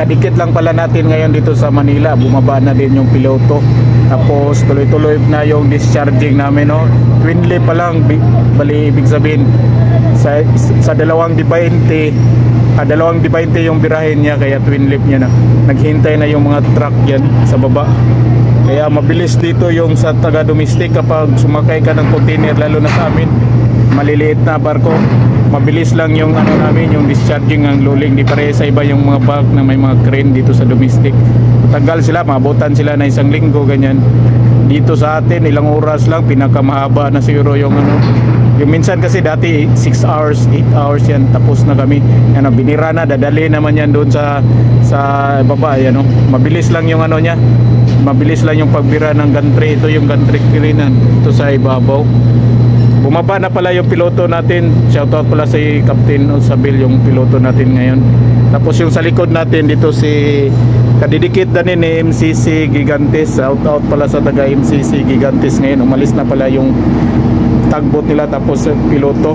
Kadikit lang pala natin ngayon dito sa Manila, bumaba na din yung piloto. Tapos tuloy-tuloy na yung discharging namin, no. Twin lift pa lang, bali ibig sabihin sa dalawang di-20 yung birahin niya, kaya twin lift niya na. Naghintay na yung mga truck yan sa baba. Kaya mabilis dito yung sa taga-domestic kapag sumakay ka ng container, lalo na sa amin maliliit na barko, mabilis lang yung ano namin, yung discharging ang loading. Di pare sa iba yung mga bulk na may mga crane dito sa domestic. Tagal sila, maabutan sila na 1 linggo ganyan. Dito sa atin ilang oras lang, pinakamahaba na siguro yung ano. Yung minsan kasi dati 6 hours, 8 hours yan, tapos na kami. Ano, binira na, dadali naman yan doon sa baba, yan, no? Mabilis lang yung ano niya. Mabilis lang yung pagbira ng gantry. Ito yung gantry kirinan. Ito sa ibabaw. Bumaba na pala yung piloto natin. Shoutout pala si Captain Osabil, yung piloto natin ngayon. Tapos yung sa likod natin dito si kadidikit na ni MCC Gigantes. Shoutout pala sa taga MCC Gigantes ngayon. Umalis na pala yung tugboat nila, tapos piloto.